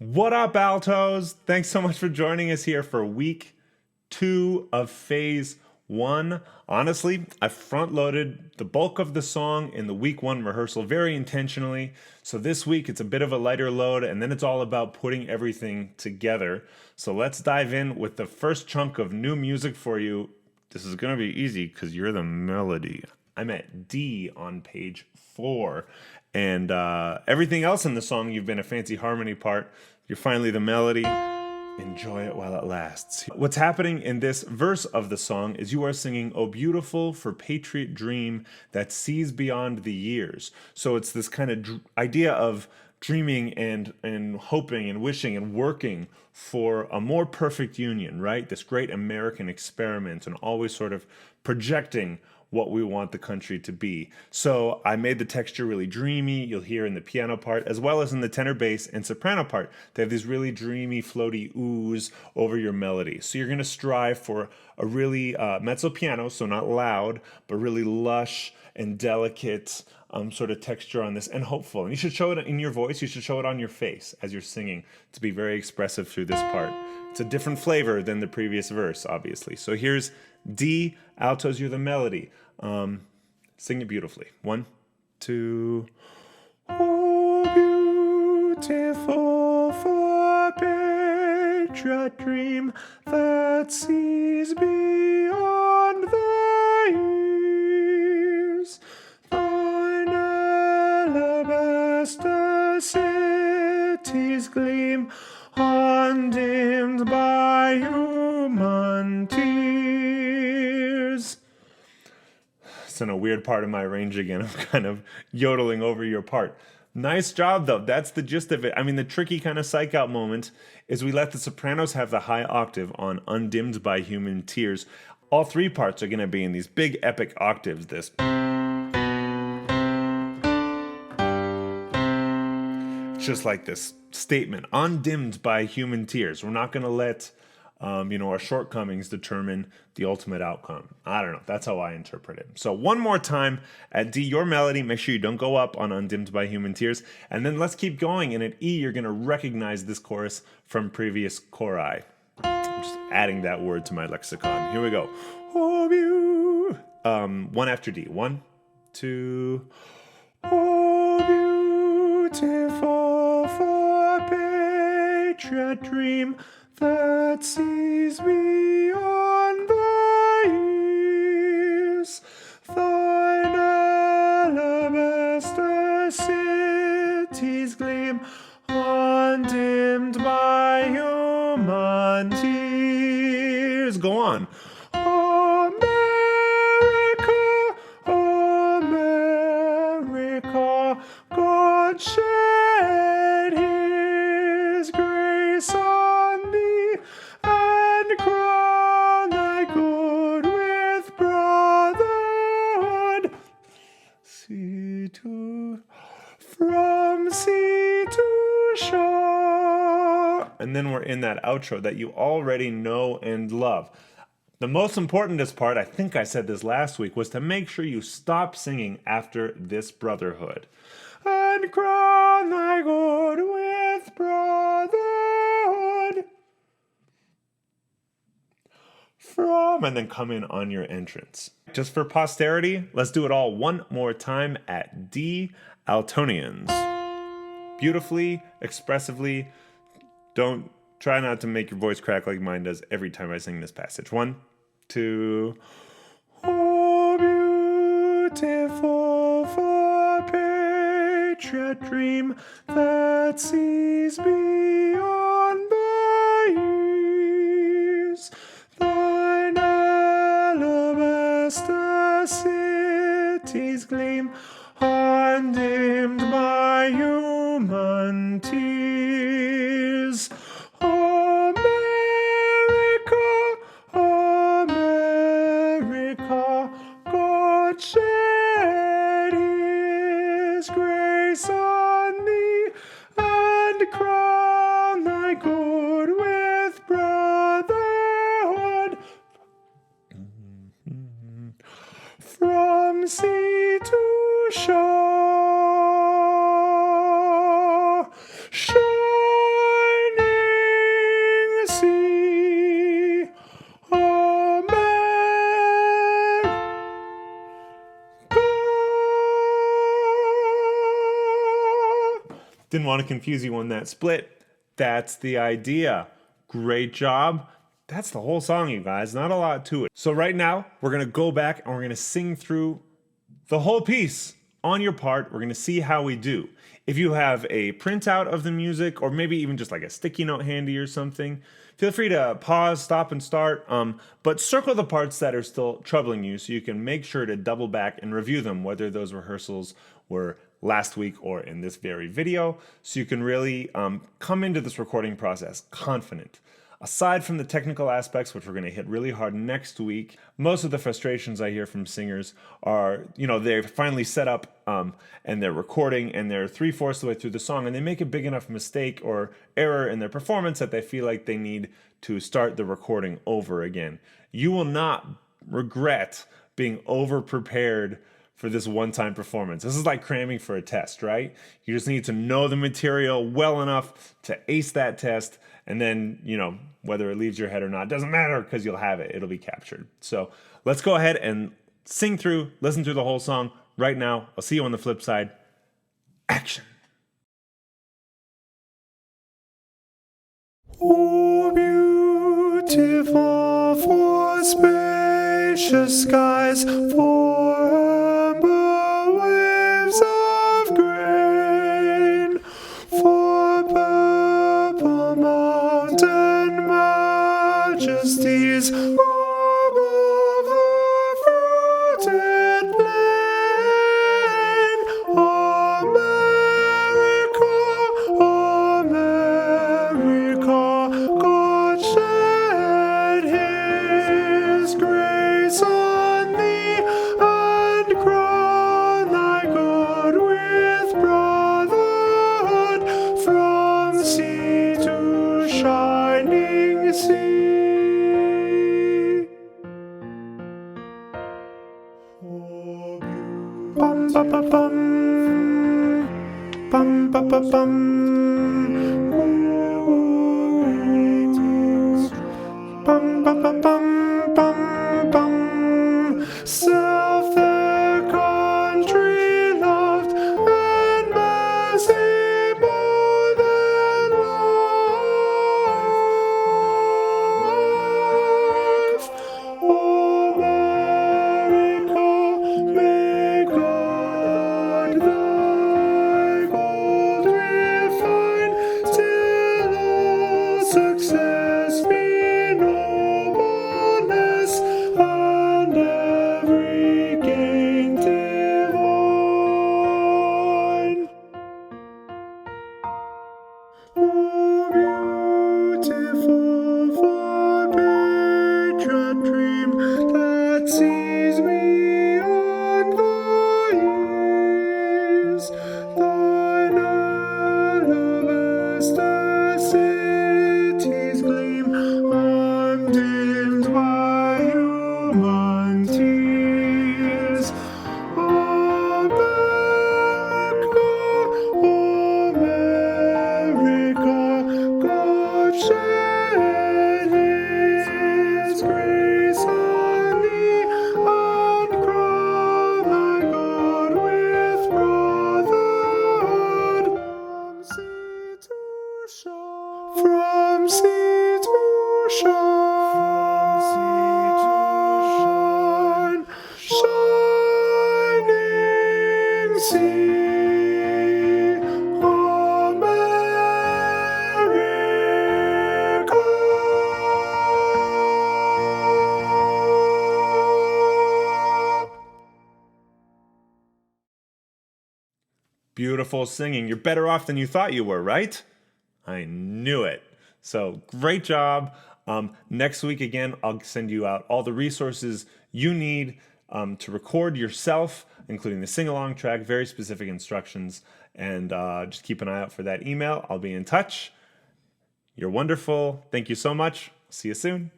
What up, Altos? Thanks so much for joining us here for week two of phase one. Honestly, I front loaded the bulk of the song in the week one rehearsal very intentionally. So this week it's a bit of a lighter load, and then it's all about putting everything together. So let's dive in with the first chunk of new music for you. This is going to be easy because you're the melody. I'm at D on page 4. And everything else in the song, you've been a fancy harmony part. You're finally the melody. Enjoy it while it lasts. What's happening in this verse of the song is you are singing, "Oh, beautiful for patriot dream that sees beyond the years." So it's this kind of idea of dreaming and hoping and wishing and working for a more perfect union, right? This great American experiment and always sort of projecting what we want the country to be. So I made the texture really dreamy. You'll hear in the piano part, as well as in the tenor bass and soprano part, they have these really dreamy, floaty oohs over your melody. So you're going to strive for a really mezzo piano, so not loud, but really lush and delicate sort of texture on this, and hopeful. And you should show it in your voice. You should show it on your face as you're singing to be very expressive through this part. It's a different flavor than the previous verse, obviously. So here's D, altos, you're the melody. Sing it beautifully. 1, 2. Oh, beautiful for patriot dream that sees beyond the years. Thine alabaster cities gleam, undimmed by human tears. It's in a weird part of my range again. I'm kind of yodeling over your part. Nice job, though. That's the gist of it. I mean, the tricky kind of psych out moment is we let the sopranos have the high octave on undimmed by human tears. All three parts are going to be in these big epic octaves. This. It's just like this statement, undimmed by human tears. We're not going to let our shortcomings determine the ultimate outcome. I don't know. That's how I interpret it. So one more time at D, your melody. Make sure you don't go up on undimmed by human tears. And then let's keep going. And at E, you're going to recognize this chorus from previous chori. I'm just adding that word to my lexicon. Here we go. Oh, one after D. 1, 2. Oh, beautiful for patriot dream that sees beyond the years. Thine alabaster cities gleam, undimmed by human tears. Go on. America, God shed his grace on thee, and crown thy good with brotherhood. From sea to shore. And then we're in that outro that you already know and love. The most importantest part, I think I said this last week, was to make sure you stop singing after this brotherhood. And crown thy good with brotherhood. From, and then come in on your entrance. Just for posterity, let's do it all one more time at D, Altonians. Beautifully, expressively. Don't try not to make your voice crack like mine does every time I sing this passage. 1, 2. Oh, beautiful for patriot dream that sees beyond the years. Thine alabaster cities gleam, undimmed by human tears. America, God shed his grace on thee, and crown thy good with brotherhood. From sea to Didn't want to confuse you on that split. That's the idea. Great job. That's the whole song, you guys. Not a lot to it. So right now, we're going to go back and we're going to sing through the whole piece on your part. We're going to see how we do. If you have a printout of the music, or maybe even just like a sticky note handy or something, feel free to pause, stop, and start. But circle the parts that are still troubling you so you can make sure to double back and review them, whether those rehearsals were last week or in this very video, so you can really come into this recording process confident. Aside from the technical aspects, which we're going to hit really hard next week, most of the frustrations I hear from singers are, they're finally set up and they're recording and they're 3/4 of the way through the song and they make a big enough mistake or error in their performance that they feel like they need to start the recording over again. You will not regret being over-prepared for this one-time performance. This is like cramming for a test, right? You just need to know the material well enough to ace that test, and then, whether it leaves your head or not, doesn't matter because you'll have it. It'll be captured. So let's go ahead and listen through the whole song right now. I'll see you on the flip side. Action. Oh, beautiful for spacious skies, for amber waves of grain, for purple mountain majesties, above the fruited plain. America, America, God shed His grace on thee, and crown thy good with brotherhood, from sea to shining sea. Oh, bum ba ba bum, bum ba ba bum. Bum bum bum bum bum bum. Self their country loved, and mercy more than life. America, may God thy gold refine, till all success be nobleness, and every gain divine. Oh, beautiful for patriot dream that sees me on thy ears, thine alabaster cities gleam, undimmed by human tears. America, America, God shed His grace on thee, and crown thy God with brotherhood, from sea to shore, from sea to shine, shining sea. Beautiful singing. You're better off than you thought you were, right? I knew it. So great job. Next week, again, I'll send you out all the resources you need to record yourself, including the sing-along track, very specific instructions, and just keep an eye out for that email. I'll be in touch. You're wonderful. Thank you so much. See you soon.